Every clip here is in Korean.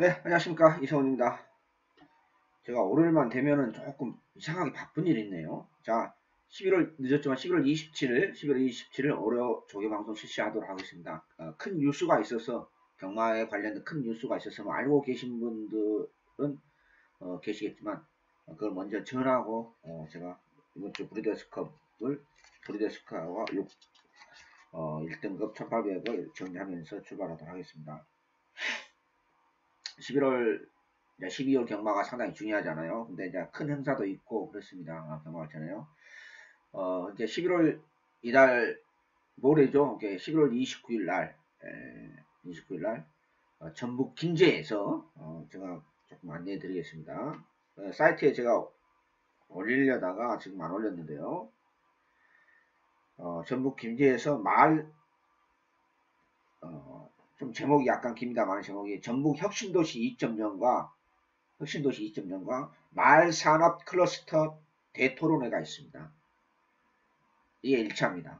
네, 안녕하십니까. 이성훈입니다. 제가 월요일만 되면은 조금 이상하게 바쁜 일이 있네요. 자, 11월, 늦었지만 11월 27일 월요 조개방송 실시하도록 하겠습니다. 큰 뉴스가 있어서, 경마에 관련된 큰 뉴스가 있어서 뭐 알고 계신 분들은 계시겠지만, 그걸 먼저 전하고, 제가 이번 주 브리더스컵과 1등급 1800을 정리하면서 출발하도록 하겠습니다. 11월 12월 경마가 상당히 중요하잖아요. 근데 이제 큰 행사도 있고 그렇습니다. 경마 있잖아요. 이제 11월 이달 모레죠. 11월 29일 날, 29일 날 전북 김제에서 제가 조금 안내해 드리겠습니다. 사이트에 제가 올리려다가 지금 안 올렸는데요. 전북 김제에서 좀 제목이 약간 깁니다만 제목이 전북 혁신도시 2.0과 마을산업 클러스터 대토론회가 있습니다. 이게 1차입니다.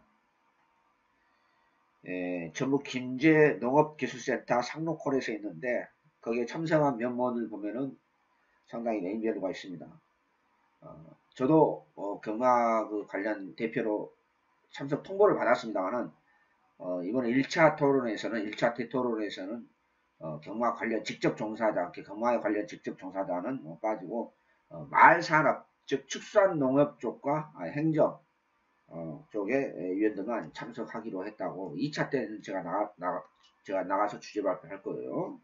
전북 김제 농업기술센터 상록홀에서 있는데 거기에 참석한 명문을 보면은 상당히 네임밸류가 있습니다. 저도 경마 관련 대표로 참석 통보를 받았습니다만은 이번에 1차 대토론에서는 경마 관련 직접 종사자, 경마에 관련 직접 종사자는 빠지고 마을산업, 즉 축산농업 쪽과 행정 쪽에 위원들만 참석하기로 했다고. 2차 때는 제가 나가서 주제 발표할 거예요.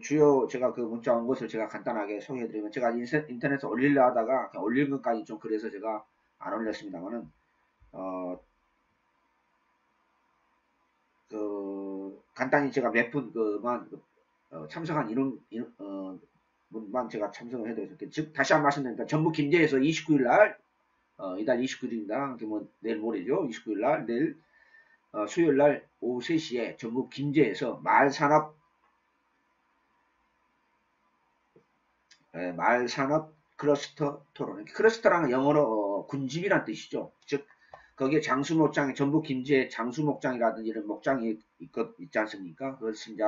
주요 제가 그 문자 온 것을 제가 간단하게 소개해드리면, 제가 인터넷에 올리려 하다가 올릴 것까지 좀 그래서 제가 안 올렸습니다만은 간단히 제가 몇 분만 참석한 분만 제가 참석을 해드렸을게요. 즉 다시 한번 말씀드리니까 전북 김제에서 29일 날 이달 29일입니다. 뭐 내일 모레죠. 29일 날 내일 수요일 날 오후 3시에 전북 김제에서 마을산업 클러스터 토론. 클러스터라는 영어로 군집이란 뜻이죠. 즉 거기에 장수목장이, 전북 김제 장수목장이라든지 이런 목장이 있지 않습니까? 그것은 이제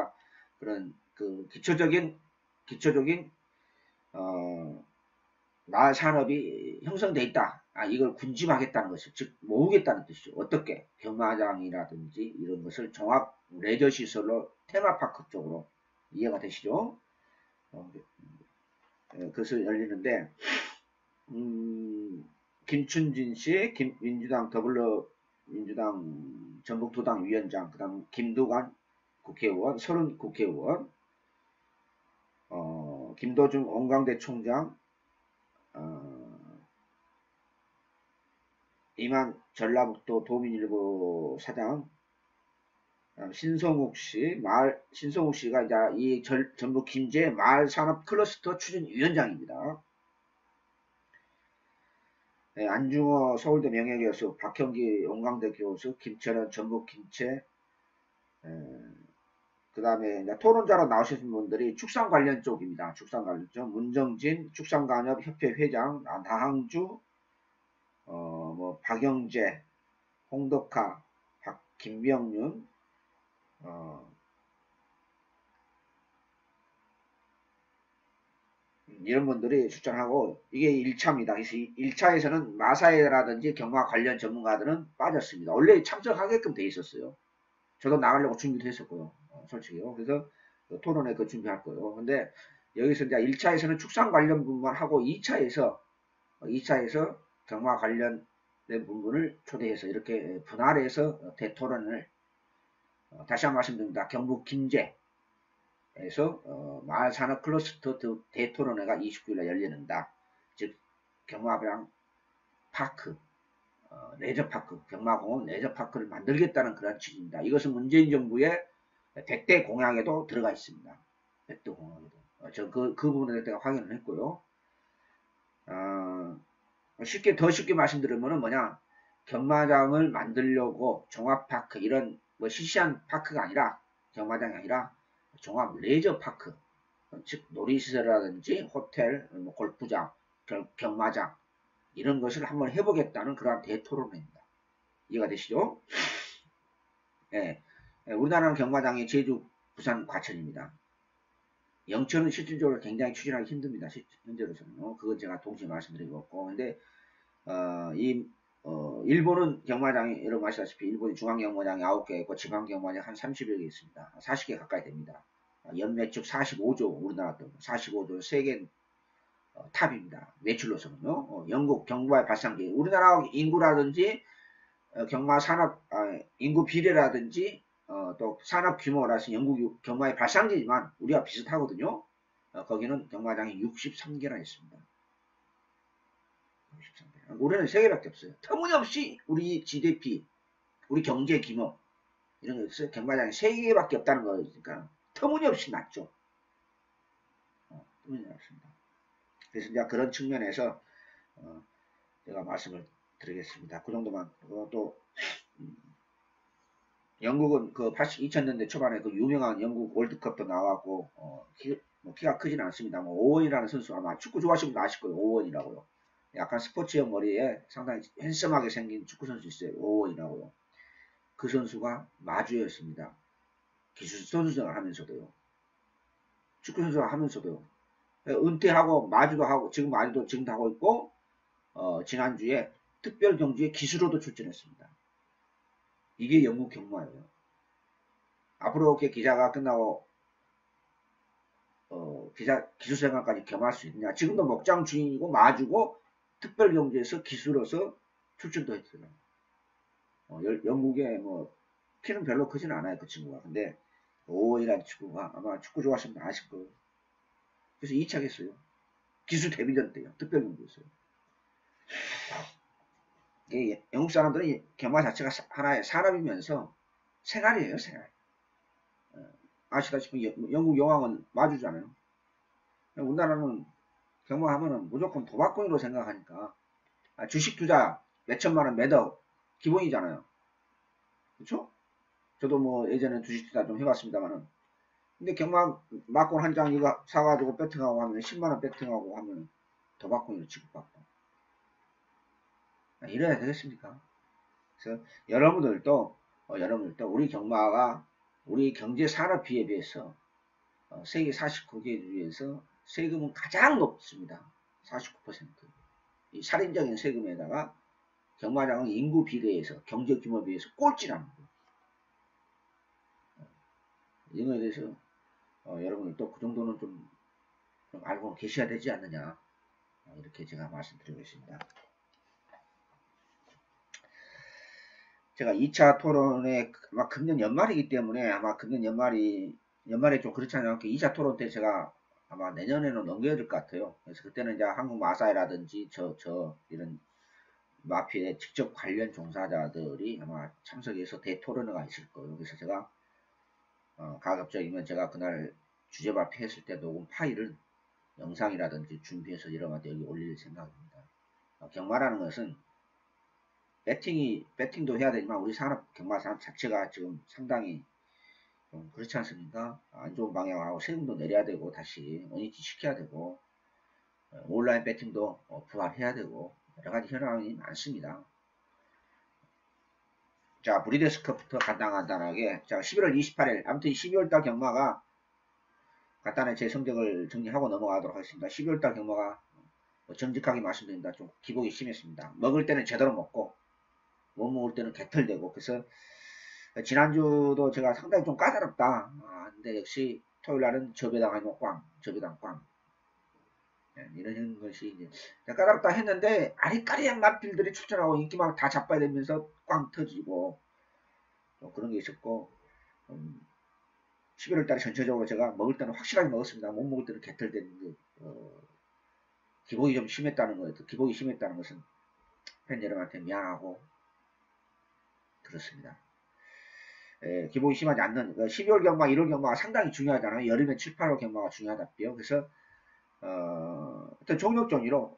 그런 그 기초적인 마을 산업이 형성돼 있다. 이걸 군집하겠다는 것이죠. 즉 모으겠다는 뜻이죠. 어떻게 경마장이라든지 이런 것을 종합 레저 시설로 테마파크 쪽으로 이해가 되시죠? 그것을 열리는데 김춘진 씨, 민주당 전북도당 위원장, 그다음 김두관 국회의원, 30 국회의원, 김도중 온광대 총장, 이만 전라북도 도민일보 사장, 신성욱 씨가 이제 이 전북 김제 마을산업 클러스터 추진위원장입니다. 안중호 서울대 명예교수, 박형기 온광대 교수, 김철현 전북 김제, 그 다음에 토론자로 나오신 분들이 축산 관련 쪽입니다. 축산 관련 쪽, 문정진 축산간협협회 회장, 나항주, 뭐 박영재, 홍덕하, 김병윤, 이런 분들이 출전하고, 이게 1차입니다. 그래서 1차에서는 마사회라든지 경마 관련 전문가들은 빠졌습니다. 원래 참석하게끔 돼 있었어요. 저도 나가려고 준비도 했었고요. 솔직히요. 그래서 토론회 준비할 거예요. 근데 여기서 이제 1차에서는 축산 관련 부분만 하고 2차에서 경마 관련된 부분을 초대해서 이렇게 분할해서 대토론을 다시 한번 말씀드립니다. 경북 김제에서 마을산업 클러스터 대토론회가 29일날 열리는다. 즉 경마장 파크, 레저파크, 경마공원 레저파크를 만들겠다는 그런 취지입니다. 이것은 문재인 정부의 100대 공약에도 들어가 있습니다. 100대 공약에도. 저 그 부분에 대해 확인을 했고요. 더 쉽게 말씀드리면 뭐냐, 경마장을 만들려고 종합파크, 이런 뭐 시시한 파크가 아니라, 경마장이 아니라 종합 레저파크, 즉 놀이시설이라든지 호텔, 뭐 골프장, 경마장 이런 것을 한번 해보겠다는 그러한 대토론회입니다. 이해가 되시죠? 예. 우리나라는 경마장이 제주, 부산, 과천입니다. 영천은 실질적으로 굉장히 추진하기 힘듭니다. 현재로서는. 그건 제가 동시에 말씀드리고 있고. 근데, 일본은 경마장이, 여러분 아시다시피 일본이 중앙경마장이 9개 있고 지방경마장이 한 30여 개 있습니다. 40개 가까이 됩니다. 연매축 45조, 우리나라도 45조, 세계 탑입니다. 매출로서는요. 영국 경마의 발상기. 우리나라 인구라든지 경마 산업 인구 비례라든지 또 산업 규모라서 영국 경마의 발상지지만 우리와 비슷하거든요. 거기는 경마장이 63개나 있습니다. 63개. 우리는 3개밖에 없어요. 터무니없이 우리 GDP, 우리 경제 규모 이런 거 있어요. 경마장이 3개밖에 없다는 거니까 터무니없이 낮죠. 터무니없습니다. 그래서 이제 그런 측면에서 제가 말씀을 드리겠습니다. 그 정도만. 또 영국은 그 2000년대 초반에 그 유명한 영국 월드컵도 나왔고 키가 크진 않습니다. 뭐 오원이라는 선수 아마 축구 좋아하시는 분 아실 거예요. 오원이라고요. 약간 스포츠형 머리에 상당히 핸섬하게 생긴 축구 선수 있어요. 오원이라고요. 그 선수가 마주였습니다. 기술 선수생활 하면서도요. 축구 선수를 하면서도요. 은퇴하고 마주도 하고 지금 마주도 지금도 하고 있고 지난주에 특별 경주에 기수로도 출전했습니다. 이게 영국 경마예요. 앞으로 이렇게 기자가 끝나고 기수 생활까지 겸할 수 있느냐. 지금도 목장 주인이고 마주고 특별 경주에서 기수로서 출전도 했어요. 영국에 뭐 키는 별로 크진 않아요 그 친구가. 근데 오이라는 친구가 아마 축구 좋아하시면 아실 거예요. 그래서 2차 했어요. 기수 데뷔전 때요. 특별 경주였어요. 영국 사람들은 경마 자체가 하나의 산업이면서 생활이에요, 생활. 아시다시피 영국 여왕은 마주잖아요. 우리나라는 경마하면은 무조건 도박꾼으로 생각하니까 주식 투자 몇천만 원 매덕 기본이잖아요. 그렇죠? 저도 뭐 예전에 주식 투자 좀 해봤습니다만은 근데 경마 막권 한 장 이거 사가지고 배팅하고 하면 10만 원 배팅하고 하면 도박꾼으로 취급받고 이래야 되겠습니까? 그래서 여러분들도 우리 경마가 우리 경제 산업비에 비해서 세계 49개 주에서 세금은 가장 높습니다. 49%. 이 살인적인 세금에다가 경마장은 인구 비례에서 경제 규모 비해서 꼴찌라는 거예요. 이런 거에 대해서 여러분들도 그 정도는 좀 알고 계셔야 되지 않느냐 이렇게 제가 말씀드리고 있습니다. 제가 2차 토론에 아마 금년 연말이기 때문에 아마 금년 연말에 좀 그렇지 않을까 2차 토론 때 제가 아마 내년에는 넘겨야 될 것 같아요. 그래서 그때는 이제 한국 마사이라든지 이런 마피에 직접 관련 종사자들이 아마 참석해서 대토론회가 있을 거예요. 그래서 제가 가급적이면 제가 그날 주제 발표했을 때 녹음 파일을 영상이라든지 준비해서 여러분한테 여기 올릴 생각입니다. 경마라는 것은 배팅도 해야 되지만 우리 경마 산업 자체가 지금 상당히 좀 그렇지 않습니까? 안 좋은 방향을 하고 세금도 내려야 되고 다시 원위치 시켜야 되고 온라인 배팅도 부활해야 되고 여러 가지 현황이 많습니다. 자, 브리더스컵부터 간단하게 자 11월 28일 아무튼 12월달 경마가 간단히 제 성적을 정리하고 넘어가도록 하겠습니다. 12월달 경마가 정직하게 말씀드립니다. 좀 기복이 심했습니다. 먹을 때는 제대로 먹고 못 먹을 때는 개털되고 그래서 지난주도 제가 상당히 좀 까다롭다. 근데 역시 토요일날은 저배당 아니면 저배당 꽝. 이런 것이 이제 까다롭다 했는데 아리까리한 맛필들이 출전하고 인기만 다 자빠야 되면서 꽝 터지고 그런 게 있었고 11월달에 전체적으로 제가 먹을 때는 확실하게 먹었습니다. 못 먹을 때는 개털되는 게 기복이 좀 심했다는 거예요. 기복이 심했다는 것은 팬 여러분한테 미안하고 그렇습니다. 기복이 심하지 않는 12월 경마, 1월 경마가 상당히 중요하잖아요. 여름에 7, 8월 경마가 중요하다고요. 그래서 어떤 종목 종류로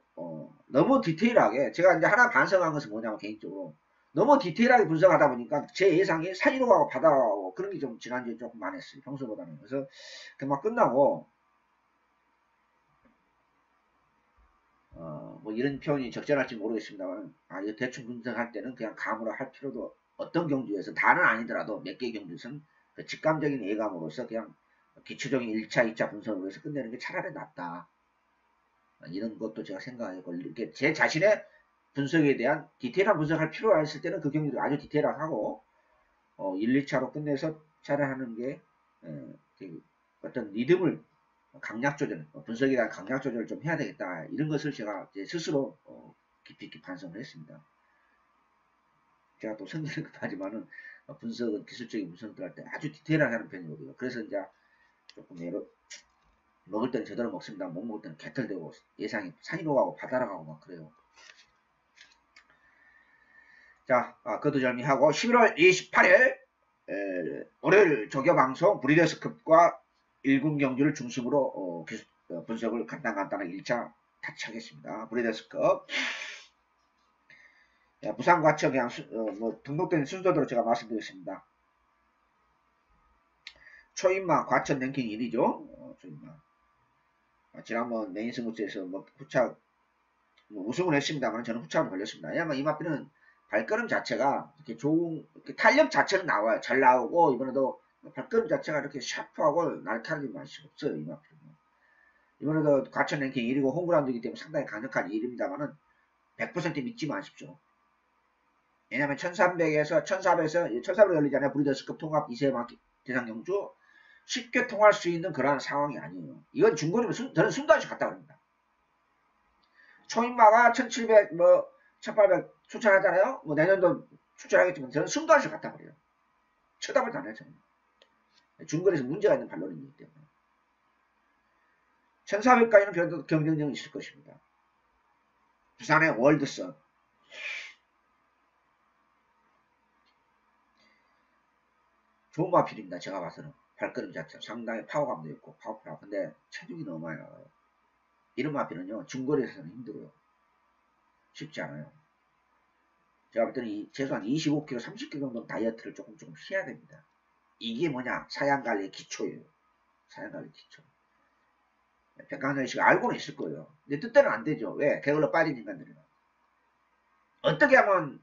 너무 디테일하게 제가 이제 하나 반성한 것은 뭐냐면 개인적으로 너무 디테일하게 분석하다 보니까 제 예상이 산이로 가고 바다로 가고 그런 게 좀 지난주에 조금 많았어요. 평소보다는. 그래서 경마 끝나고 뭐 이런 표현이 적절할지 모르겠습니다만, 이거 대충 분석할 때는 그냥 감으로 할 필요도, 어떤 경주에서 다는 아니더라도 몇 개 경주에서는 그 직감적인 예감으로서 그냥 기초적인 1차, 2차 분석으로 해서 끝내는 게 차라리 낫다. 이런 것도 제가 생각하고, 이렇게 제 자신의 분석에 대한 디테일한 분석할 필요가 있을 때는 그 경주도 아주 디테일하게 하고, 1, 2차로 끝내서 차를 하는 게, 어떤 리듬을 강약 조절, 분석에 대한 강약 조절을 좀 해야 되겠다. 이런 것을 제가 제 스스로 깊이 있게 반성을 했습니다. 제가 또 성질은 급하지만은 분석은 기술적인 분석들 할 때 아주 디테일하게 하는 편이거든요. 그래서 이제 조금 예로 먹을 때는 제대로 먹습니다. 못 먹을 때는 개털되고 예상이 산이 녹아고 바다로 가고 막 그래요. 자, 거두절미하고 11월 28일 월요일 조교 방송 브리더스컵과 1군 경주를 중심으로 분석을 간단하게 1차 같이 하겠습니다. 브리더스컵. 부산 과천 그냥 뭐 등록된 순서대로 제가 말씀드렸습니다. 초인마 과천 랭킹 1위죠. 초인마. 지난번 메인 승부처에서 뭐 후착 우승을 했습니다만 저는 후착을 걸렸습니다. 왜냐면 이 마피는 발걸음 자체가 이렇게 좋은 탄력 자체는 나와요. 잘 나오고 이번에도 발걸음 자체가 이렇게 샤프하고 날카로운 맛이 없어요. 이 마피는. 이번에도 과천 랭킹 1위고 홈그라운드이기 때문에 상당히 강력한 1위입니다만은 100% 믿지 마십시오. 왜냐면 1300에서 1400으로 열리잖아요. 브리더스컵 통합 2세 대상 경주 쉽게 통할 수 있는 그러한 상황이 아니에요. 이건 중거리면 저는 숨도 안 쉬고 갔다 그럽니다. 초인마가 1700, 1800 추천하잖아요. 내년도 추천하겠지만 저는 숨도 안 쉬고 갔다 그래요. 쳐다보지 않아요. 저는. 중거리에서 문제가 있는 발론이기 때문에. 1400까지는 그래도 경쟁력이 있을 것입니다. 부산의 월드선. 좋은 마필입니다. 제가 봐서는. 발걸음 자체 상당히 파워감도 있고 파워풀하고 근데 체중이 너무 많이 나와요. 이런 마필은요. 중거리에서는 힘들어요. 쉽지 않아요. 제가 볼 때는 최소한 25kg, 30kg 정도 다이어트를 조금 해야 됩니다. 이게 뭐냐? 사양관리의 기초예요. 사양관리 기초. 백강현 씨가 알고는 있을 거예요. 근데 뜻대로 안 되죠. 왜? 게을러 빠진 인간들은. 어떻게 하면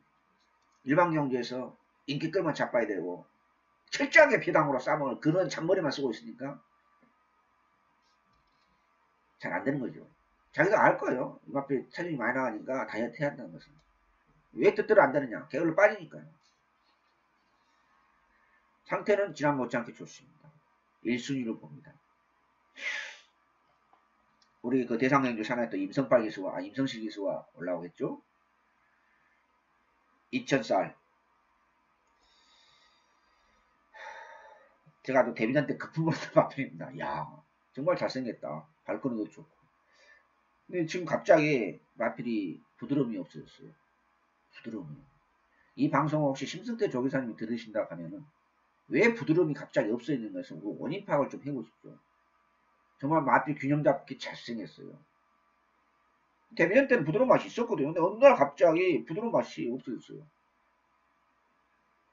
일반 경제에서 인기 끌만 잡아야 되고 철저하게 비당으로 싸먹을 그런 잔머리만 쓰고 있으니까 잘 안 되는 거죠. 자기도 알 거예요. 이 앞에 체중이 많이 나가니까 다이어트 해야 한다는 것은. 왜 뜻대로 안 되느냐? 게을러 빠지니까요. 상태는 지난 못지않게 좋습니다. 1순위로 봅니다. 우리 그 대상경주 산하에 또 임성빨 기수와 임성실 기수가 올라오겠죠. 2000살. 제가 또 데뷔전 때 거품 보는 마필입니다. 야 정말 잘생겼다. 발걸음도 좋고. 근데 지금 갑자기 마필이 부드러움이 없어졌어요. 부드러움이. 이 방송을 혹시 심승태 조교사님이 들으신다 하면은 왜 부드러움이 갑자기 없어지는 것을 원인 파악을 좀 해보십시오. 정말 마필 균형 잡기 잘생겼어요. 데뷔전 때는 부드러운 맛이 있었거든요. 근데 어느 날 갑자기 부드러운 맛이 없어졌어요.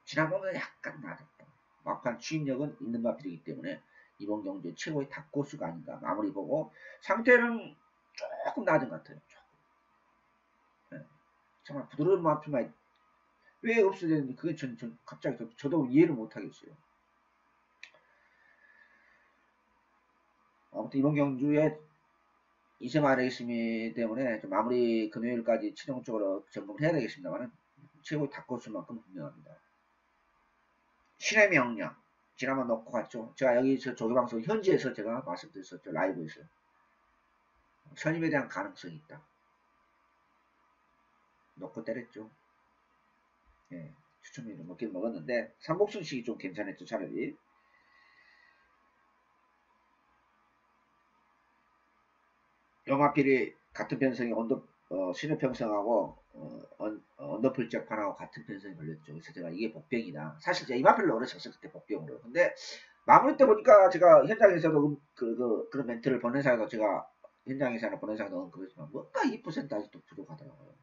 지난번에 약간 낮았다. 막판 추임력은 있는 마필이기 때문에 이번 경주의 최고의 닭고수가 아닌가 마무리 보고 상태는 조금 낮은 것 같아요. 조금. 네. 정말 부드러운 마필만 왜 없어졌는지 그게 전 갑자기 저도 이해를 못하겠어요. 아무튼 이번 경주에 이세마 레이스미 때문에 좀 마무리 금요일까지 최종적으로 점검을 해야 되겠습니다만 최고의 닭고수만큼 분명합니다. 신의 명령 지난번 놓고 갔죠. 제가 여기서 조교방송 현지에서 제가 말씀드렸었죠. 라이브에서 선임에 대한 가능성이 있다. 놓고 때렸죠. 예, 추천미를 먹긴 먹었는데 삼복순식이 좀 괜찮았죠. 차라리. 영화필이 같은 편성이 신의 평성하고 언더풀 재판하고 같은 편성이 걸렸죠. 그래서 제가 이게 복병이다. 사실 제가 이마필로 오래 쳤을 때 복병으로. 근데 마무리 때 보니까 제가 현장에서도 그런 멘트를 본회사에서 제가 현장에서나 본회사에서 그랬지만 뭔가 2% 아직도 부족하더라고요.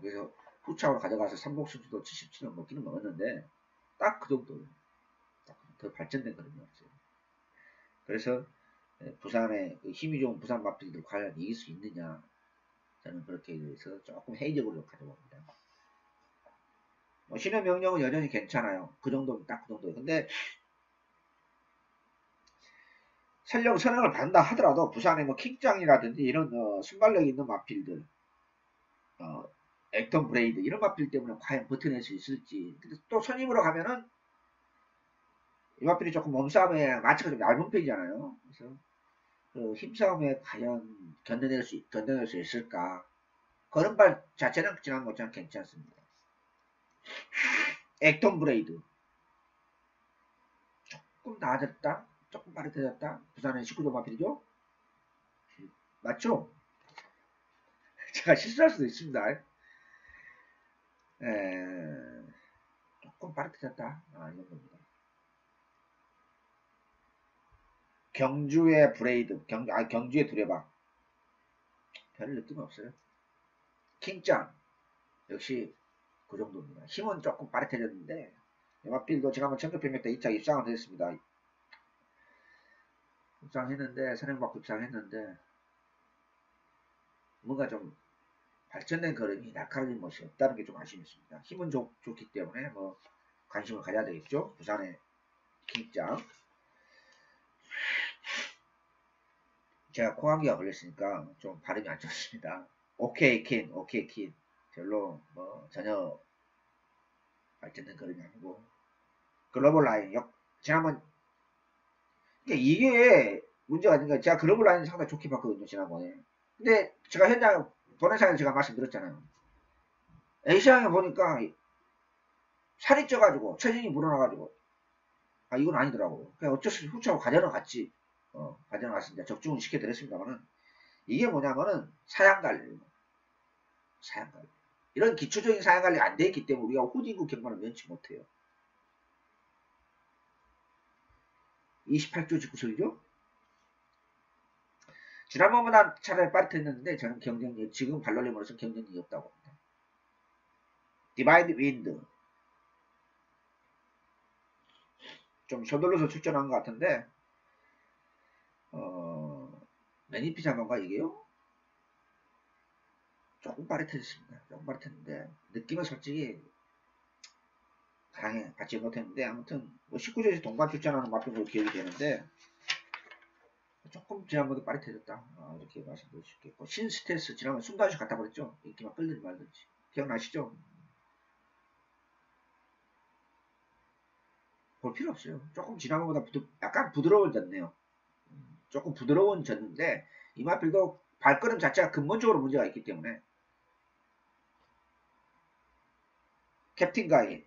그래서 후차로 가져가서 삼복순수도 77원 먹기는 먹었는데 딱 그 정도. 더 발전된 그런 게 없어요. 그래서 부산의 그 힘이 좋은 부산 마필들 과연 이길 수 있느냐. 저는 그렇게 해서 조금 회의적으로 가져봅니다. 신의 명령은 여전히 괜찮아요. 그 정도는 딱 그 정도예요. 근데 설령 선행을 받는다 하더라도 부산의 뭐 킹짱이라든지 이런 순발력 있는 마필들, 어, 액턴 브레이드 이런 마필 때문에 과연 버텨낼 수 있을지. 근데 또 선임으로 가면은 이 마필이 조금 몸싸움에 마치가 좀 얇은 편이잖아요. 그래서 그 힘싸움에 과연 견뎌낼 수 있을까? 걸음발 자체는 지난 것처럼 괜찮습니다. 액턴 브레이드 조금 나아졌다, 조금 빠르해졌다. 부산의 19도 마필이죠. 맞죠? 제가 실수할 수도 있습니다. 조금 빠르해졌다. 이런 겁니다. 경주의 브레이드, 경주의 두레박. 별 느낌 없어요. 킹짱. 역시 그 정도입니다. 힘은 조금 빠릿해졌는데, 마필도 지난번 1900m 2차 입상을 했습니다. 입상했는데, 선행받고 입상했는데, 뭔가 좀 발전된 걸음이 날카로운 것이 없다는 게 좀 아쉬웠습니다. 힘은 좋기 때문에, 관심을 가져야 되겠죠? 부산의 킹짱. 제가 코감기가 걸렸으니까 좀 발음이 안 좋습니다. 오케이 킨. 별로 전혀 발전된 걸음이 아니고 글로벌 라인 지난번 이게 문제가 아닌가. 제가 글로벌 라인 상당히 좋게 봤거든요 지난번에. 근데 제가 현장 본회사에서 제가 말씀드렸잖아요. 에이시아에 보니까 살이 쪄가지고 체중이 불어나가지고 이건 아니더라고요. 그냥 어쩔 수 없이 후차고 가져는 갔지. 가져는 갔습니다. 적중은 시켜드렸습니다만은 이게 뭐냐면은 사양관리. 이런 기초적인 사양관리가 안 돼 있기 때문에 우리가 후진국 경관을 면치 못해요. 28조 직구설이죠? 지난번보다 차라리 빠릿했는데 저는 경쟁력, 지금 발놀림으로서 경쟁력이 없다고 봅니다. 디바이드 윈드. 좀 서둘러서 출전한 것 같은데, 매니피자만가 이게요? 조금 빠릿해졌습니다. 조금 빠릿했는데, 느낌은 솔직히 강해 받지 못했는데, 아무튼, 19조에서 동반 출전하는 마필로 기억이 되는데, 조금 지난번에 빠릿해졌다. 이렇게 말씀드릴 수 있겠고, 신스테스, 지난번에 순간시 갖다 버렸죠? 이렇게 막 끌든지 말든지. 기억나시죠? 볼 필요 없어요. 조금 지난번보다 약간 부드러워졌네요. 조금 부드러워졌는데, 이마필도 발걸음 자체가 근본적으로 문제가 있기 때문에, 캡틴 가이,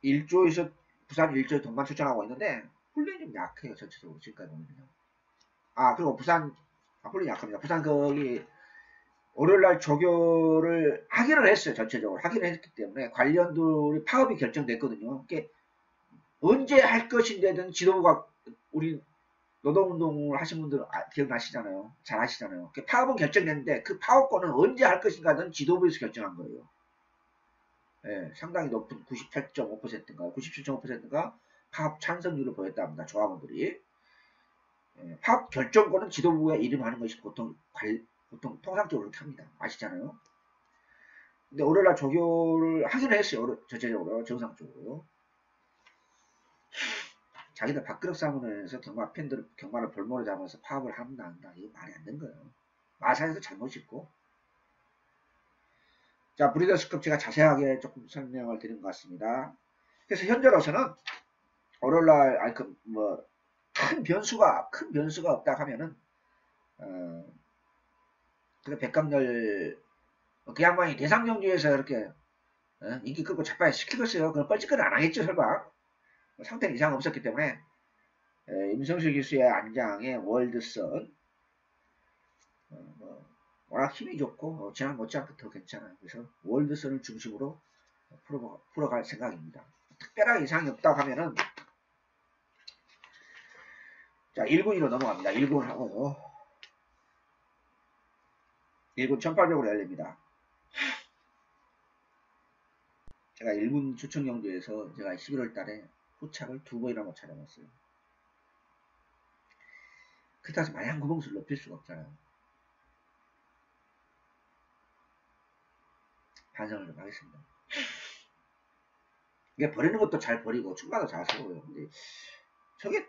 1조에서, 부산 1조에 동반 출전하고 있는데, 훈련이 좀 약해요, 전체적으로. 지금까지 보면요. 그리고 훈련이 약합니다. 부산 거기, 월요일날 조교를 하기를 했어요, 전체적으로. 하기를 했기 때문에, 관련들이 파업이 결정됐거든요. 그게 언제 할 것인데든 지도부가, 우리 노동운동을 하신 분들 기억나시잖아요. 잘 아시잖아요. 파업은 결정됐는데, 그 파업권은 언제 할 것인가는 지도부에서 결정한 거예요. 예, 상당히 높은 98.5%인가 97.5%인가 파업 찬성률을 보였다 합니다. 조합원들이. 파업 결정권은 지도부에 이름하는 것이 보통 통상적으로 그렇게 합니다. 아시잖아요. 근데 월요일날 조교를 하기는 했어요. 전체적으로 정상적으로. 자기들 밥그릇 싸움으로 경마 팬들 경마를 볼모로 잡아서 파업을 한다 한다. 이거 말이 안 되는 거예요. 마사에서 잘못 있고. 자, 브리더스컵 제가 자세하게 조금 설명을 드린 것 같습니다. 그래서 현재로서는 월요일날 큰 변수가 없다 하면은 그 백감열 그 양반이 대상경주에서 이렇게 인기 끌고 자빠에 시키겠어요. 그럼 뻘짓거리 안 하겠죠 설마. 상태는 이상 없었기 때문에 임성실 기수의 안장의 월드선 워낙 힘이 좋고 지난 못지않게 더 괜찮아요. 그래서 월드선을 중심으로 풀어갈 생각입니다. 특별하게 이상이 없다고 하면은 자 1군위로 넘어갑니다. 1군 하고 1군 1800으로 열립니다. 제가 1군 추천 경주에서 제가 11월 달에 후착을 2번이나 못 찾아봤어요. 그렇다고 해서 마냥 구멍수를 높일 수가 없잖아요. 반성을 좀 하겠습니다. 이게 버리는 것도 잘 버리고 충가도 잘 쓰고요. 근데 저게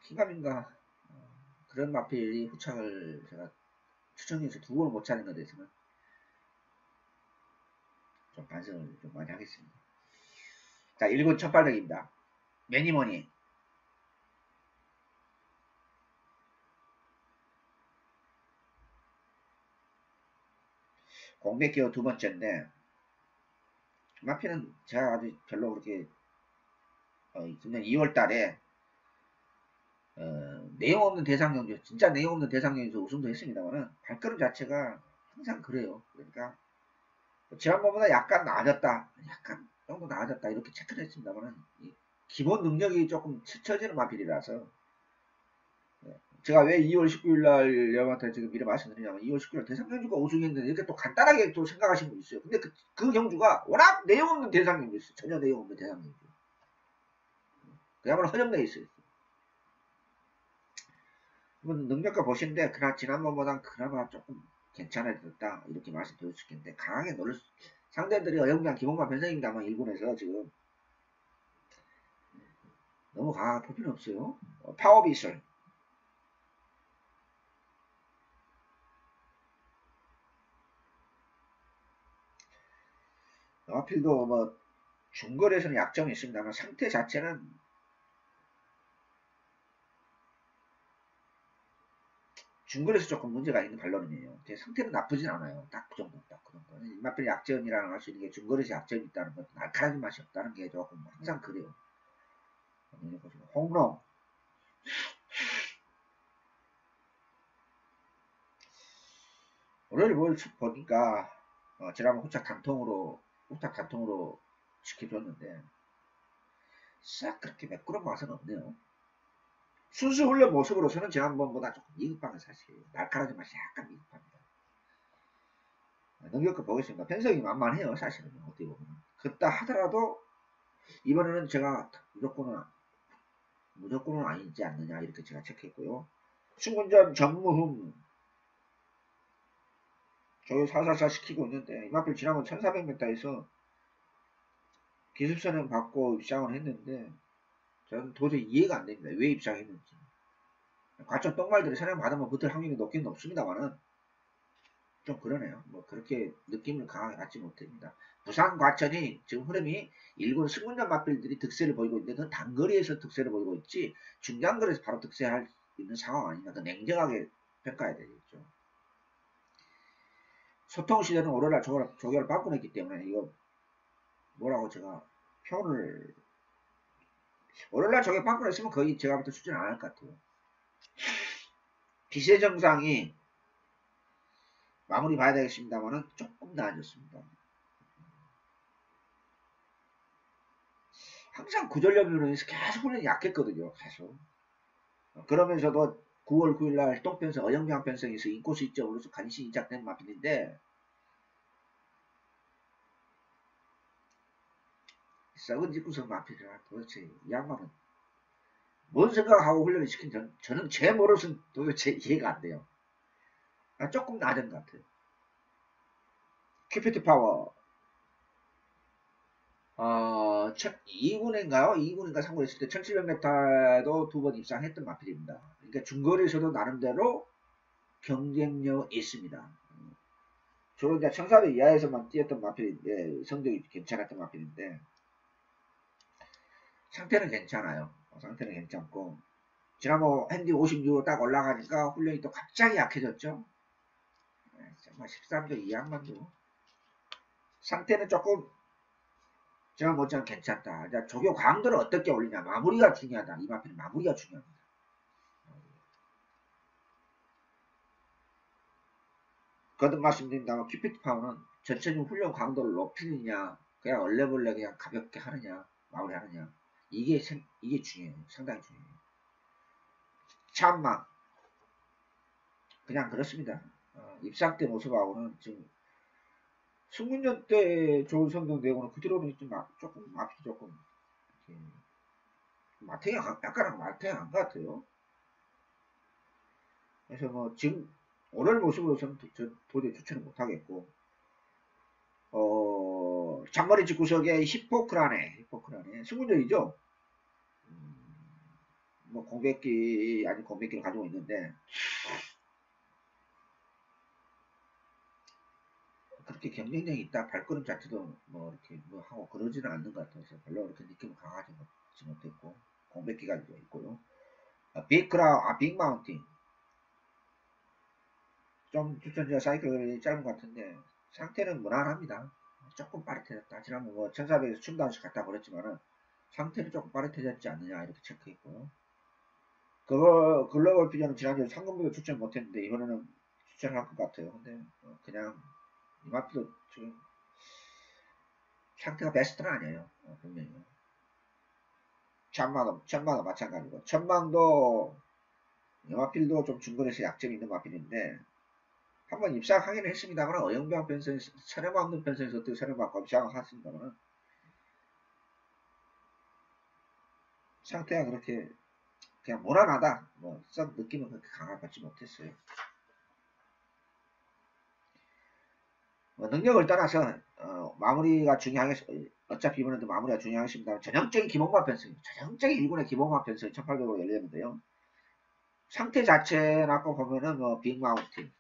긴가민가 그런 마필이 후착을 제가 추천해서 두 번을 못 찾는 것에 대해서는 좀 반성을 좀 많이 하겠습니다. 자, 1군 1800입니다. 매니머니. 공백기어 두 번째인데, 마필은 제가 아주 별로 그렇게, 금년 2월 달에, 내용 없는 대상 경주, 진짜 내용 없는 대상 경주에서 우승도 했습니다만은, 발걸음 자체가 항상 그래요. 그러니까, 지난번보다 약간 나아졌다, 약간 정도 나아졌다, 이렇게 체크를 했습니다만은, 기본 능력이 조금 처지는 마필이라서, 제가 왜 2월 19일 날 여러분한테 지금 미리 말씀드리냐면 2월 19일 날 대상 경주가 우승했는데 이렇게 또 간단하게 또 생각하시는 분 있어요. 근데 그 경주가 워낙 내용 없는 대상 경주였어요. 전혀 내용 없는 대상 경주. 그야말로 허접되어 있어요. 한번 능력과 보시는데 그나 지난번보단 그나마 조금 괜찮아졌다 이렇게 말씀드릴 수 있겠는데 강하게 노릴 상대들이 어영부양 기본만 변성입니다만 일본에서 지금 너무 강하게 볼 필요는 없어요. 파워비설 하필도 뭐 중거리에서는 약점이 있습니다만 상태 자체는 중거리에서 조금 문제가 있는 발론이에요. 상태는 나쁘진 않아요. 딱 그 정도, 딱 그 정도. 이마필 약점이라는 할 수 있는 게 중거리에서 약점이 있다는 것, 날카로운 맛이 없다는 게 조금 항상 그래요. 홍롱. 오늘 뭘 보니까, 지난번 후딱 단통으로 지켜줬는데, 싹 그렇게 매끄러운 맛은 없네요. 순수 훈련 모습으로서는 지난번보다 조금 미흡한 게 사실이에요. 날카로운 맛이 약간 미흡합니다. 능력껏 보겠습니다. 편성이 만만해요, 사실은. 어떻게 보면. 그렇다 하더라도, 이번에는 제가 무조건은 아니지 않느냐, 이렇게 제가 체크했고요. 충분전 전무흠, 저희 444 시키고 있는데, 이마필 지난번 1400m에서 기습선언 받고 입장을 했는데, 저는 도저히 이해가 안 됩니다. 왜 입장했는지. 과천 똥말들이 선언 받으면 붙을 확률이 높긴 높습니다만은, 좀 그러네요. 뭐 그렇게 느낌을 강하게 갖지 못합니다. 부산 과천이 지금 흐름이 일본 승문전 맞빌들이 득세를 보이고 있는데 그건 단거리에서 득세를 보이고 있지 중장거리에서 바로 득세할 수 있는 상황 아닌가. 더 냉정하게 평가해야 되겠죠. 소통시대는 오로라 조결을 바꾸냈기 때문에 이거 뭐라고 제가 표현을 오로라 조결 바꾸냈으면 거의 제가 부터 추진 안 할 것 같아요. 기세 정상이 마무리 봐야 되겠습니다만은 조금 나아졌습니다. 항상 구전력으로 인해서 계속 훈련이 약했거든요. 계속. 그러면서도 9월 9일날 똥편성, 어영병 편성에서 인코스 이점으로서 간신히 시작된 마필인데 썩은 집구석 마필이라 도대체 이 양반은 뭔 생각하고 훈련을 시킨 저는 제 머릿은 도대체 이해가 안 돼요. 조금 낮은 것 같아요. 큐피트 파워 2군인가요? 2군인가 3군 했을 때 1700m도 두 번 입상했던 마필입니다. 그러니까 중거리에서도 나름대로 경쟁력 있습니다. 주로 이제 1400 이하에서만 뛰었던 마필인데 성적이 괜찮았던 마필인데 상태는 괜찮아요. 상태는 괜찮고 지난번 핸디 56으로 딱 올라가니까 훈련이 또 갑자기 약해졌죠. 정말 13도 이양만도 상태는 조금 제가 못지않 괜찮다. 이제 조교 강도를 어떻게 올리냐 마무리가 중요하다. 이 마필은 마무리가 중요합니다. 거듭 말씀드린다면 큐피트 파워는 전체적인 훈련 강도를 높이느냐 그냥 얼레벌레 그냥 가볍게 하느냐 마무리하느냐 이게 중요해요. 상당히 중요해요. 참막 그냥 그렇습니다. 입상 때 모습하고는 지금 승문전 때 좋은 성적 내고는 그대로는 조금 앞이 조금 마탱이 약간 마탱이 한 것 같아요. 그래서 뭐 지금 오늘 모습으로서는 도저히 추천을 못하겠고, 잔머리 집구석에 히포크라네 승부전이죠. 뭐 공백기 아닌 공백기를 가지고 있는데 그렇게 경쟁력이 있다 발걸음 자체도 뭐 이렇게 뭐 하고 그러지는 않는 것 같아서 별로 그렇게 느낌을 강하지 못했고 공백기가 있고요. 빅마운틴 좀 추천제가 사이클이 짧은 것 같은데 상태는 무난합니다. 조금 빠릿해졌다. 지난번 뭐 1400에서 춤다운씩 갔다 그랬지만은 상태는 조금 빠릿해졌지 않느냐 이렇게 체크했고요. 글로벌 피자는 지난주에 상금보다 추천 못했는데 이번에는 추천할 것 같아요. 근데 그냥 이마트도 지금 상태가 베스트는 아니에요. 분명히. 천마도 마찬가지고 천망도 마필도 좀 중간에서 약점이 있는 마필인데 한번 입상하기는 했습니다만 어영부영 편성에서 사령방 없는 편성에서 어떻게 사령방과 입상을 했습니다만 상태가 그렇게 그냥 무난하다 썩 느낌은 그렇게 강하게 받지 못했어요. 능력을 떠나서 마무리가 중요하겠 어차피 이번에도 마무리가 중요하겠습니다. 전형적인 기본만 편성이 전형적인 일군의 기본만 편성이 1800으로 열렸는데요. 상태 자체는 아까 보면은 빅마운틴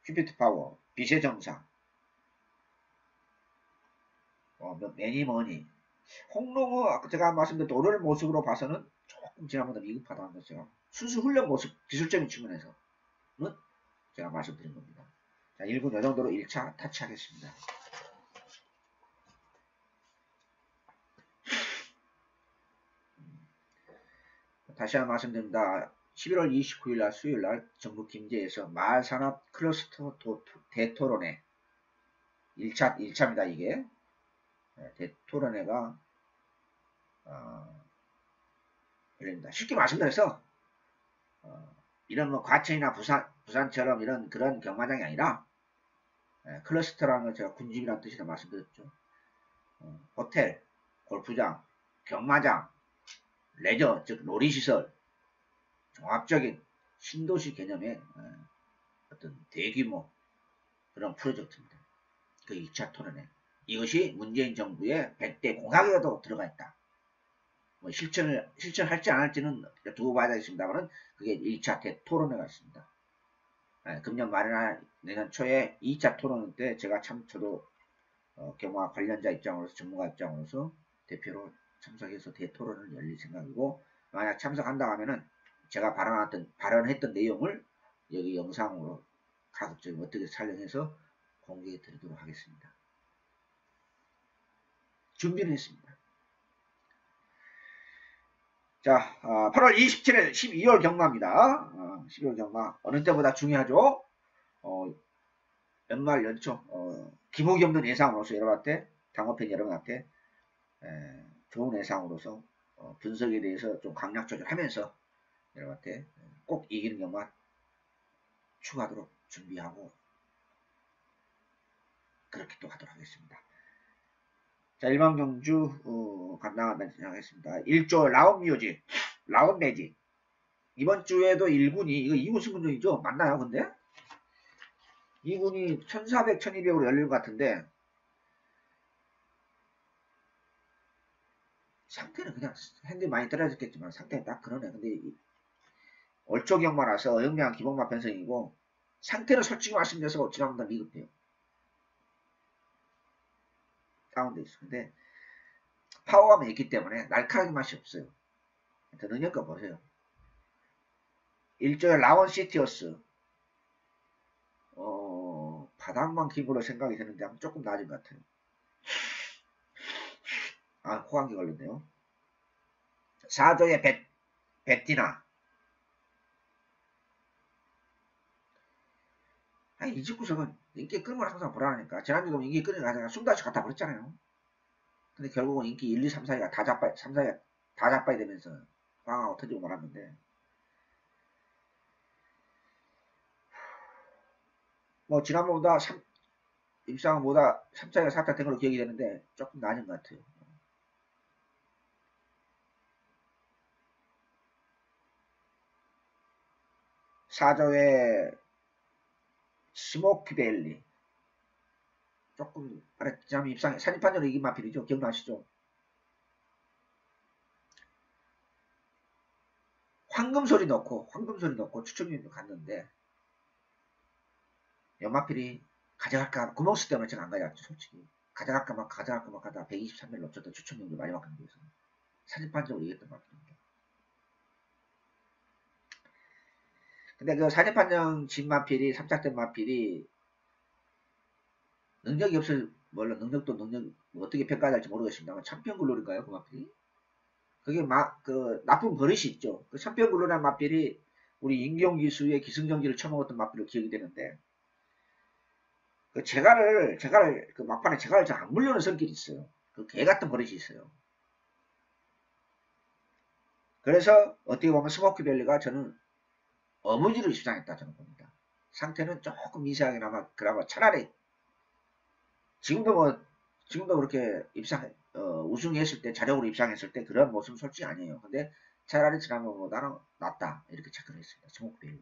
큐피트 파워 빛의 정상 매니머니 홍롱은 아까 제가 말씀드린 오늘 모습으로 봐서는 조금 지난보다 미흡하다는 거죠. 순수 훈련 모습 기술적인 측면에서는 제가 말씀드린 겁니다. 자, 1군 이 정도로 1차 타치하겠습니다. 다시 한번 말씀드립니다. 11월 29일날 수요일날 전북 김제에서 마을산업 클러스터 대토론회 1차입니다. 이게 대토론회가 열립니다. 쉽게 말씀드려서 이런 뭐 과천이나 부산처럼 이런 그런 경마장이 아니라 클러스터라는 걸 제가 군집이라는 뜻이라 말씀드렸죠. 호텔, 골프장, 경마장, 레저 즉 놀이시설 종합적인 신도시 개념의 어떤 대규모 그런 프로젝트입니다. 그 2차 토론회 이것이 문재인 정부의 100대 공약에도 들어가 있다. 뭐 실천할지 안 할지는 두고 봐야 되겠습니다만 그게 1차 토론회가 있습니다. 금년 말이나 내년 초에 2차 토론회 때 제가 저도 경마 관련자 입장으로서 전문가 입장으로서 대표로 참석해서 대토론을 열릴 생각이고 만약 참석한다 하면은 제가 발언했던 내용을 여기 영상으로 가급적 어떻게 촬영해서 공개해 드리도록 하겠습니다. 준비를 했습니다. 자, 8월 27일 12월 경마입니다. 12월 경마 어느 때보다 중요하죠. 연말 연초 기복이 없는 예상으로서 여러분한테 당호팬 여러분한테 좋은 예상으로서 분석에 대해서 좀 강약 조절하면서 여러분한테 꼭 이기는 경마 추가하도록 준비하고 그렇게 또 하도록 하겠습니다. 자, 일반경주 간단하게 진행하겠습니다. 1조 라운뮤지 라운매직 이번 주에도 1군이 이거 2군 승부전이죠? 맞나요 근데? 2군이 1400, 1200으로 열릴 것 같은데 상태는 그냥 핸들 많이 떨어졌겠지만 상태는 딱 그러네. 근데 얼초경마라서 어영명한 기본마 편성이고 상태는 솔직히 말씀드려서 지난번보다 미흡해요. 다운돼 있어. 근데 파워감이 있기 때문에 날카로운 맛이 없어요. 더 능력껏 보세요. 1조의 라원 시티어스 바닥만 기구로 생각이 되는데 조금 낮은 것 같아요. 호감기 걸렸네요. 4조의 베티나 이 집구석은 인기 끌면 항상 불안하니까 지난주도 인기 끌는 가다가 숨다시 갖다 버렸잖아요. 근데 결국은 인기 1, 2, 3, 4위가 다 자빠야 되면서 빵하고 터지고 말았는데 뭐 지난번보다 입상보다 3차가 4차 된 걸로 기억이 되는데 조금 낮은 것 같아요. 4조의 스모키밸리 조금 아랫잠 입상해 사진판정으로 이긴 마필이죠. 기억나시죠? 황금소리 넣고 추천률도 갔는데 연마필이 가져갈까 구멍수 때문에 제가 안 가져갔죠. 솔직히 가져갈까 막 하다 123일 놓쳤던 추천률도 마지막 경기에서 사진판정으로 이겼던 마필입니다. 근데 그 사진판정 진 마필이 삼착된 마필이 능력이 없을 물론 능력도 어떻게 평가할지 모르겠습니다만 참평글롤인가요 그 마필이? 그게 그 나쁜 버릇이 있죠. 그 참평글롤이라는 마필이 우리 임경기수의 기승전결을 처먹었던 마필로 기억이 되는데 그 그 막판에 제갈을 잘 안 물려는 성격이 있어요. 그 개 같은 버릇이 있어요. 그래서 어떻게 보면 스모키밸리가 저는 어무지로 입상했다 저는 봅니다. 상태는 조금 미세하게나마 그나마 차라리 지금도 그렇게 우승했을 때 자력으로 입상했을 때 그런 모습은 솔직히 아니에요. 근데 차라리 지난번보다는 낫다 이렇게 체크를 했습니다. 스모키밸리.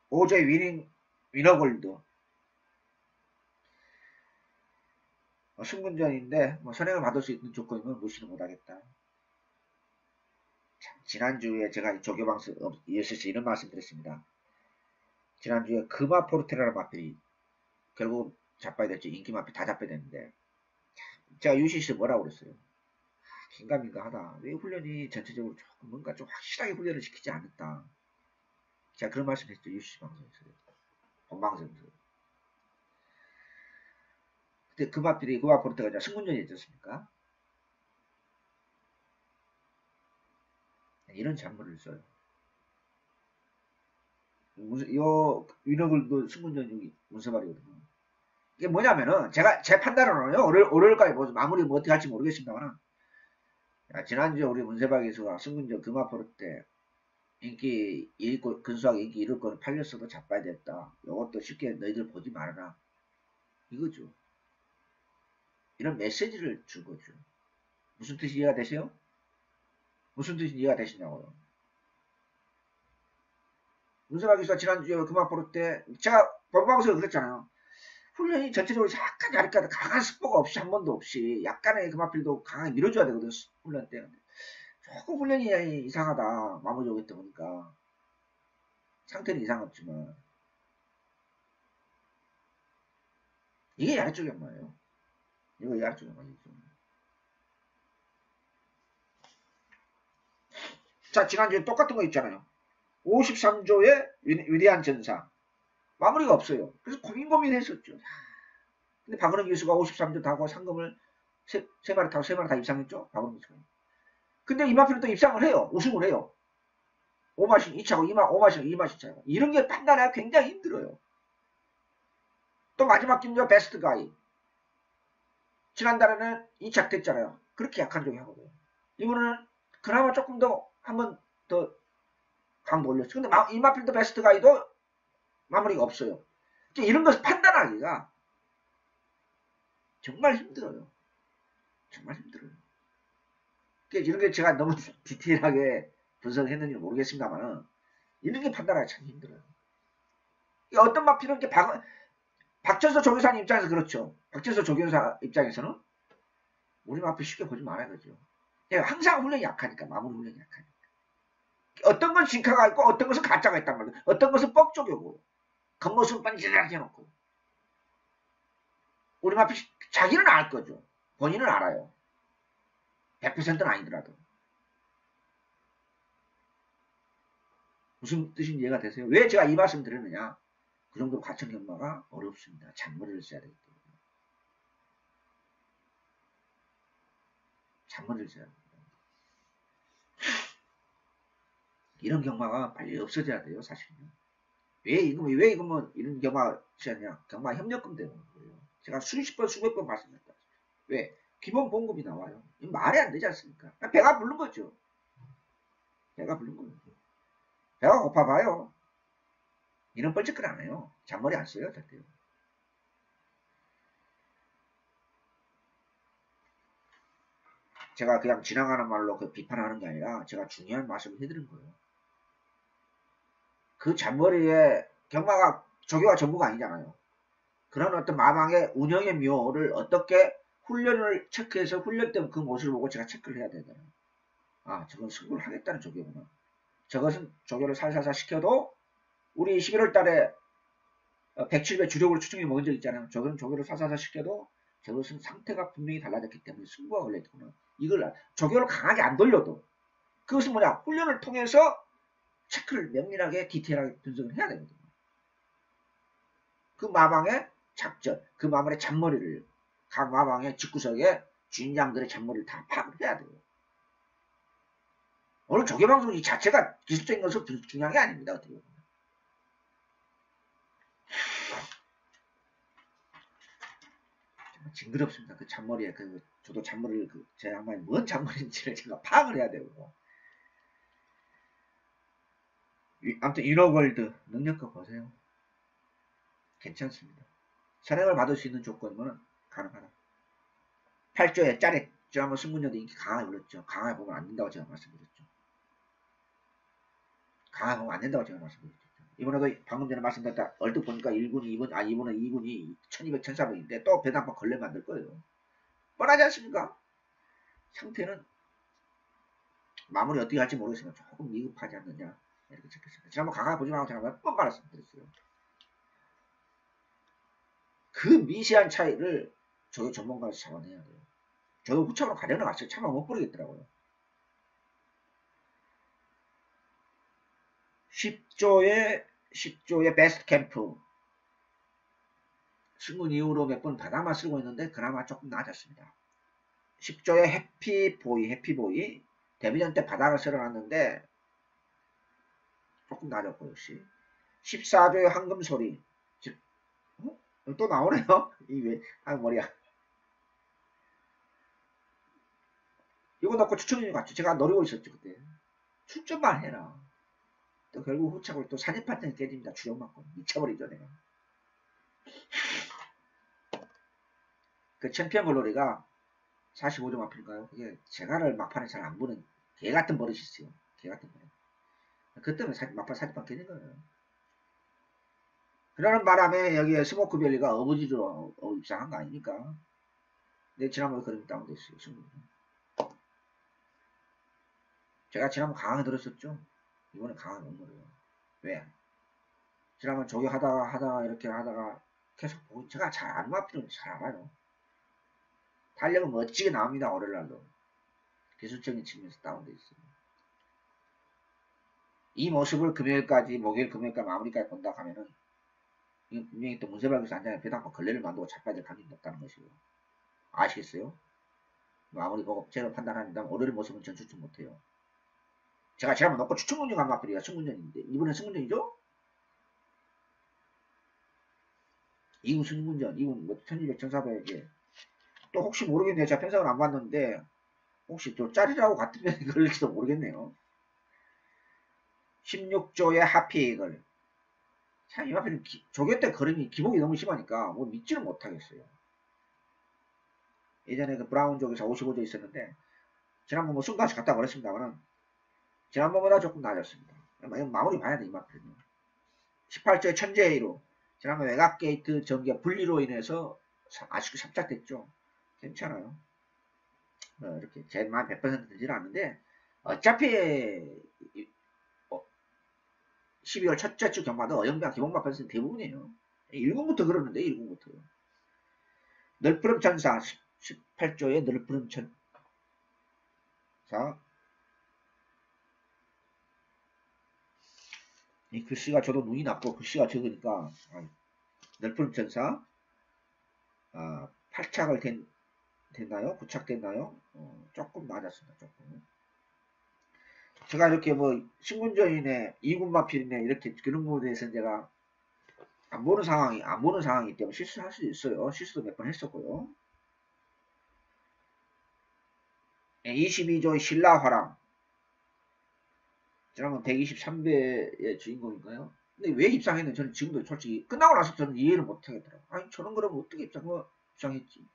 오제 위너골드 승분전인데 선행을 받을 수 있는 조건이면 무시는 못하겠다. 지난주에 제가 조교방송 ESC 이런 말씀 드렸습니다. 지난주에 금화포르테라는 마필이 결국 잡아야 됐죠. 인기 마필 다 잡아야 되는데 제가 UCC 뭐라고 그랬어요. 긴가민가하다. 왜 훈련이 전체적으로 조금 뭔가 좀 확실하게 훈련을 시키지 않았다. 제가 그런 말씀 했죠. UCC 방송에서. 본방송에서. 근데 금화포르테가 승군전이 있었습니까? 이런 잔물을 써요. 위너글도 승군전 문서발이거든요. 이게 뭐냐면은 제 판단으로는요. 월요일까지 마무리 어떻게 할지 모르겠습니다만 지난주에 우리 문세박 기수가 승군전 금화포르 때 인기 근소하게 인기 잃을 거는 팔렸어도 잡아야 됐다. 이것도 쉽게 너희들 보지 말아라. 이거죠. 이런 메시지를 준 거죠. 무슨 뜻이 이해가 되세요? 무슨 뜻이 이해가 되시냐고요. 문세박 기수가 지난주에 금화포르 때 제가 본방송에서 그랬잖아요. 훈련이 전체적으로 약간 야리까지 강한 스포가 없이 한 번도 없이 약간의 금화필도 강하게 밀어줘야 되거든 훈련 때. 조금 훈련이 이상하다. 마무리 오겠다 보니까 상태는 이상없지만 이게 야리 쪽이 엄마예요. 이거 야리 쪽이 엄마죠. 자 지난주에 똑같은 거 있잖아요. 53조의 위대한 전사 마무리가 없어요. 그래서 고민했었죠. 근데 박은영 교수가 53조 타고 상금을 세 마리 타고 세 마리 다 입상했죠. 박은영 교수가. 근데 이마필은 또 입상을 해요. 우승을 해요. 5마신 2차고 5마신 2마신 차고 이런 게 판단하기가 굉장히 힘들어요. 또 마지막 김조 베스트 가이 지난달에는 2착 됐잖아요. 그렇게 약한 종이 하거든요. 이거는 그나마 조금 더 한 번 더 강도 올렸어요. 근데 이마필드 베스트 가이도 마무리가 없어요. 이런 것을 판단하기가 정말 힘들어요. 정말 힘들어요. 이런 게 제가 너무 디테일하게 분석했는지 모르겠습니다만 이런 게 판단하기 참 힘들어요. 어떤 마필은 이렇게 박철서 조교사님 입장에서 그렇죠. 박철서 조교사 입장에서는 우리 마필 쉽게 보지 말아야 되죠. 항상 훈련이 약하니까 마무리 훈련이 약하니까. 어떤 건 진카가 있고 어떤 것은 가짜가 있단 말이에요. 어떤 것은 뻑쪽이고 겉모습은 반지르르 해놓고 우리 마필 자기는 알 거죠. 본인은 알아요. 100%는 아니더라도. 무슨 뜻인지 이해가 되세요? 왜 제가 이 말씀 드리느냐? 그 정도로 가천 경마가 어렵습니다. 잔머리를 써야 되기 때문에. 잔머리를 써야 됩니다. 이런 경마가 빨리 없어져야 돼요, 사실은. 왜 이거 이런 경마 취하냐? 경마 협력금 때문에 그래요. 제가 수백 번 말씀했다. 왜? 기본 봉급이 나와요. 말이 안 되지 않습니까? 배가 부른 거죠. 배가 부른 거예요. 배가 고파봐요. 이런 뻘짓글 안 해요. 잔머리 안 써요, 절대로. 제가 그냥 지나가는 말로 비판하는 게 아니라 제가 중요한 말씀을 해드린 거예요. 그 잔머리에 경마가 조교가 전부가 아니잖아요. 그런 어떤 마방의 운영의 묘를 어떻게 훈련을 체크해서 훈련 때문에 그 모습을 보고 제가 체크를 해야 되잖아요. 아, 저건 승부를 하겠다는 조교구나. 저것은 조교를 살살살 시켜도 우리 11월 달에 107배 주력으로 추정해 먹은 적 있잖아요. 저거는 조교를 살살살 시켜도 저것은 상태가 분명히 달라졌기 때문에 승부가 걸려있구나. 이걸 조교를 강하게 안 돌려도 그것은 뭐냐? 훈련을 통해서 체크를 면밀하게 디테일하게 분석을 해야 되거든요. 그 마방의 작전, 그 마방의 잔머리를 각 마방의 집구석에 주인장들의 잔머리를 다 파악을 해야 돼요. 오늘 조개방송 이 자체가 기술적인 것은 중요한 게 아닙니다. 어떻게 보면. 징그럽습니다. 그 잔머리에 저도 잔머리를 제 양반이 뭔 잔머리인지를 제가 파악을 해야 되고. 아무튼 인어월드 능력껏 보세요. 괜찮습니다. 선행을 받을 수 있는 조건이면 가능하다. 8조에 짜릿 한번 승군여도 인기 강하게 불렀죠. 강하게 보면 안 된다고 제가 말씀드렸죠. 강하게 보면 안 된다고 제가 말씀드렸죠. 이번에도 방금 전에 말씀드렸다. 얼핏 보니까 1군, 2군, 이번에 2군이 1200, 1400인데 또 배당 한번 걸려 만들 거예요. 뻔하지 않습니까? 상태는 마무리 어떻게 할지 모르겠지만 조금 미흡하지 않느냐. 이렇게 체크했습니다. 지난번 강하게 보지 말고 제가 몇 번 말씀드렸어요. 그 미세한 차이를 저도 전문가에서 잡아내야 돼요. 저도 후참으로 가려는 갔어요. 차마 못 부르겠더라고요. 10조의 베스트 캠프. 승군 이후로 몇 번 바닥만 쓰고 있는데 그나마 조금 나아졌습니다. 10조의 해피보이. 데뷔전 때 바닥을 쓸어놨는데 조금 나아졌고 역시. 14조의 황금소리. 또 나오네요. 이게 머리야. 이거 넣고 추천인이 갔죠. 제가 노리고 있었죠 그때. 출전만 해라. 또 결국 후착을 또 사진 판정이 깨집니다. 주력 맞고 미쳐버리죠 내가. 그 챔피언 글로리가 45점 앞인가요? 그게 제가를 막판에 잘 안 보는 개 같은 버릇이 있어요. 개 같은 버릇. 그 때문에 막판 사진판 깨진 거예요. 그러는 바람에 여기에 스모크밸리가 어부지로 입상한 거 아닙니까? 내 지난번에 그림이 다운됐어요. 제가 지난번 강하게 들었었죠? 이번에 강하게 못 들어요. 왜? 지난번 저기 하다가 이렇게 하다가 계속 보고 제가 잘 안 맞기는 잘 알아요. 탄력은 멋지게 나옵니다. 월요일날도. 기술적인 측면에서 다운돼 있어요. 이 모습을 목요일 금요일까지 마무리까지 본다 하면은 이건 분명히 또 문세발에서 안장에 배당과 걸레를 만들고 자빠질 가능성이 높다는 것이고 아시겠어요? 아무리 보고 제가 판단합니다. 월요일 모습은 전 추천 못해요. 제가 지난번 놓고 추천군용 한 마필이가 승군전인데 이번엔 승군전이죠? 이군 승군전, 이군 뭐 1200, 1400에 또 혹시 모르겠네요. 제가 편성을 안 봤는데 혹시 또 짜리라고 같은 편이 걸릴지도 모르겠네요. 16조의 하피익을 참 이 하피는 조개 때 걸음이 기복이 너무 심하니까 뭐 믿지는 못하겠어요. 예전에 그 브라운족에서 55조 있었는데 지난번 뭐 순간씩 갔다 버렸습니다만 지난번보다 조금 나아졌습니다. 마무리 봐야 돼 이 마필은. 18조의 천재의로 지난번 외곽게이트 전기가 분리로 인해서 아쉽게 삽작됐죠. 괜찮아요. 이렇게 제 마음 100% 되지는 않는데 어차피 12월 첫째 주 경마도 어영비와 기본마 편승 대부분이에요. 1군부터 그러는데 1군부터. 널푸름 천사 18조의 널푸름 천사 이 글씨가 저도 눈이 나쁘고 글씨가 적으니까 널푸름 천사 8착을 됐나요? 9착 됐나요? 조금 낮았습니다. 조금. 제가 이렇게 뭐 신군전이네 2군 마필이네 이렇게 그런 거에 대해서는 제가 안 보는 상황이기 때문에 실수할 수도 있어요. 실수도 몇 번 했었고요. 22조의 신라화랑 지난번 123배의 주인공인가요? 근데 왜 입상했는지 저는 지금도 솔직히 끝나고 나서 저는 이해를 못하겠더라고요. 아니 저런 거라면 어떻게 입상했지?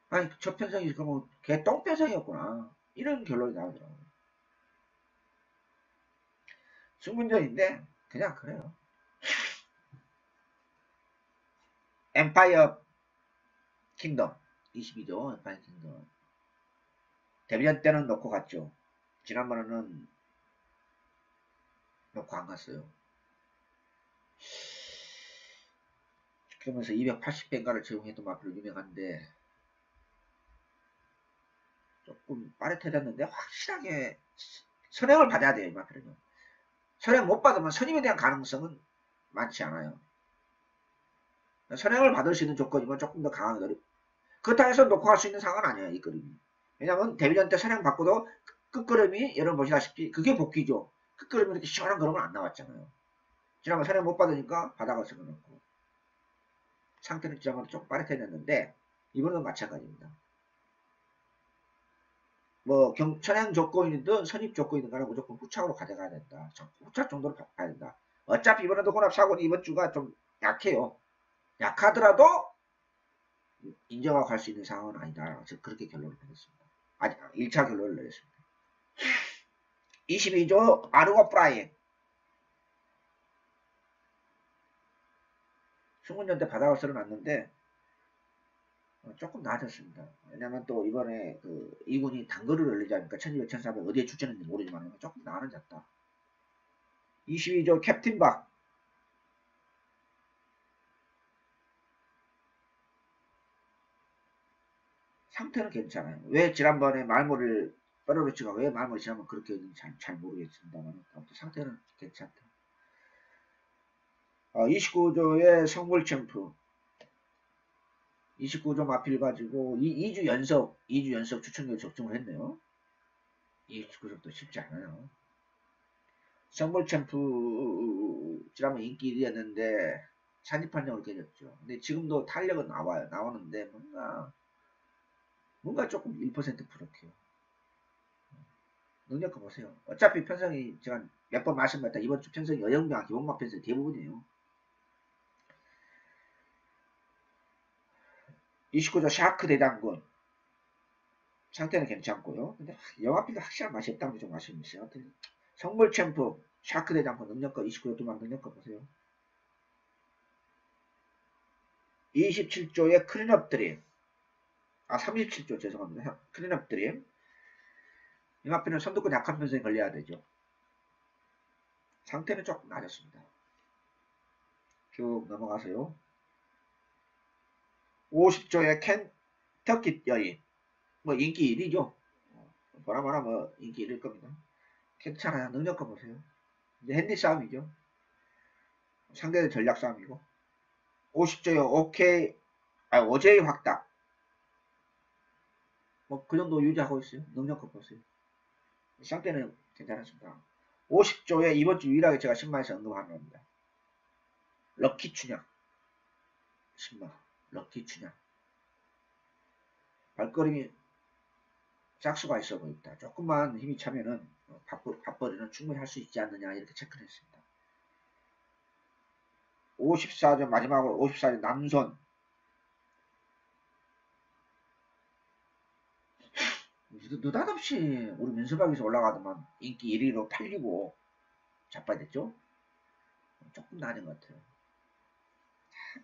아니 저 편성이 그러면 개 똥편성이었구나 이런 결론이 나오더라고요. 승분전인데 그냥 그래요. 엠파이어 킹덤 22조 엠파이어 킹덤 데뷔전 때는 놓고 갔죠. 지난번에는 놓고 안 갔어요. 그러면서 280배가를 제공했던 마필로 유명한데 조금 빠릿해졌는데 확실하게 선행을 받아야 돼요. 이 마필은요. 선행 못 받으면 선임에 대한 가능성은 많지 않아요. 선행을 받을 수 있는 조건이면 조금 더 강하게 어렵. 그렇다고 해서 놓고 갈 수 있는 상황은 아니에요. 이 그림이. 왜냐면 데뷔전 때 선행 받고도 끝걸음이 여러분 보시다시피 그게 복귀죠. 끝걸음이 이렇게 시원한 걸음은 안 나왔잖아요. 지난번 선행 못 받으니까 바닥을 넣고 상태는 지난번 좀 빠릿해졌는데 이번은 마찬가지입니다. 뭐 선행 조건이든 선입 조건이든 간에 무조건 후착으로 가져가야 된다. 후착 정도로 가야 된다. 어차피 이번에도 혼합사고는 이번 주가 좀 약해요. 약하더라도 인정하고 갈 수 있는 상황은 아니다. 즉 그렇게 결론을 내렸습니다. 아직 1차 결론을 내렸습니다. 22조 아르고 프라이행 승문전 때 바닥을 쓸어놨는데 조금 나아졌습니다. 왜냐면 또 이번에 그 2군이 단거를 올리지 않으니까 1200, 1400 어디에 출전했는지 모르지만 조금 나아졌다. 22조 캡틴박 상태는 괜찮아요. 왜 지난번에 말모를 페로리치가 왜 말모를 지난번 그렇게 했는지 잘 모르겠습니다만 아무튼 상태는 괜찮다. 29조의 성물 챔프 29조 마필 가지고 2주 연속 추천료 적중을 했네요. 29조도 쉽지 않아요. 성물 챔프 지난번 인기 1위였는데 산입 판정을 깨졌죠. 근데 지금도 탄력은 나오는데 뭔가 조금 1% 부족해요. 능력껏 보세요. 어차피 편성이 제가 몇 번 말씀드렸다. 이번 주 편성이 여영명 기본막 편성이 대부분이에요. 29조 샤크 대장군 상태는 괜찮고요. 근데 영화피가 확실한 맛이 없다는 게 좀 아쉬움이 있어요. 성물 챔프 샤크 대장군 능력껏 29조 도망 능력껏 보세요. 27조의 클린업 드림 37조 죄송합니다. 클린업 드림 영화피는 선두권 약한 편성이 걸려야 되죠. 상태는 조금 낮았습니다. 쭉 넘어가세요. 50조의 켄터키 여인 뭐 인기 1위죠. 뭐라 뭐 인기 1위일 겁니다. 괜찮아요. 능력껏 보세요. 이제 핸디 싸움이죠. 상대는 전략 싸움이고 50조의 오제이 확답 뭐 그 정도 유지하고 있어요. 능력껏 보세요. 상대는 괜찮았습니다. 50조의 이번 주 유일하게 제가 10만에서 언급하는 겁니다. 럭키 춘향 10만 럭키 춘향 발걸음이 짝수가 있어 보입니다. 조금만 힘이 차면은 밥벌이는 충분히 할 수 있지 않느냐 이렇게 체크를 했습니다. 54점 마지막으로 54점 남손 느닷없이 우리 민수박에서 올라가더만 인기 1위로 팔리고 자빠졌죠? 조금 낮은 것 같아요.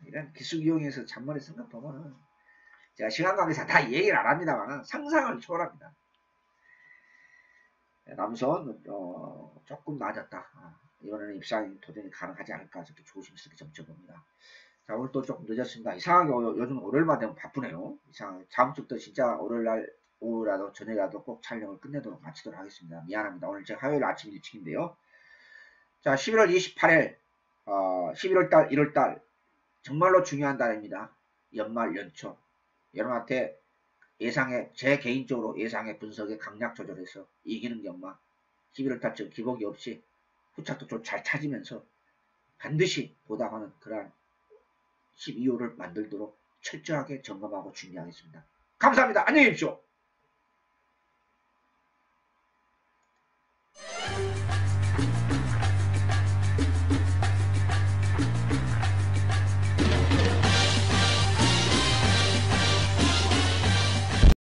이런 기술 이용해서 잔머리 생각 보면은 제가 시간 관계상 다 얘기를 안 합니다만 상상을 초월합니다. 남선 조금 낮았다. 이번에는 입상이 도전이 가능하지 않을까 저렇게 조심스럽게 점쳐봅니다. 자 오늘 또 조금 늦었습니다. 이상하게 요즘 월요일만 되면 바쁘네요. 이상하게 다음 주부터 진짜 월요일날 오후라도 저녁이라도 꼭 촬영을 끝내도록 마치도록 하겠습니다. 미안합니다. 오늘 제가 화요일 아침 일찍인데요. 자 11월 28일 11월달 1월달 정말로 중요한 달입니다. 연말 연초 여러분한테 제 개인적으로 예상의 분석에 강약 조절해서 이기는 경마 11월달쯤 기복이 없이 후착도 좀 잘 찾으면서 반드시 보답하는 그러한 12호를 만들도록 철저하게 점검하고 준비하겠습니다. 감사합니다. 안녕히 계십시오.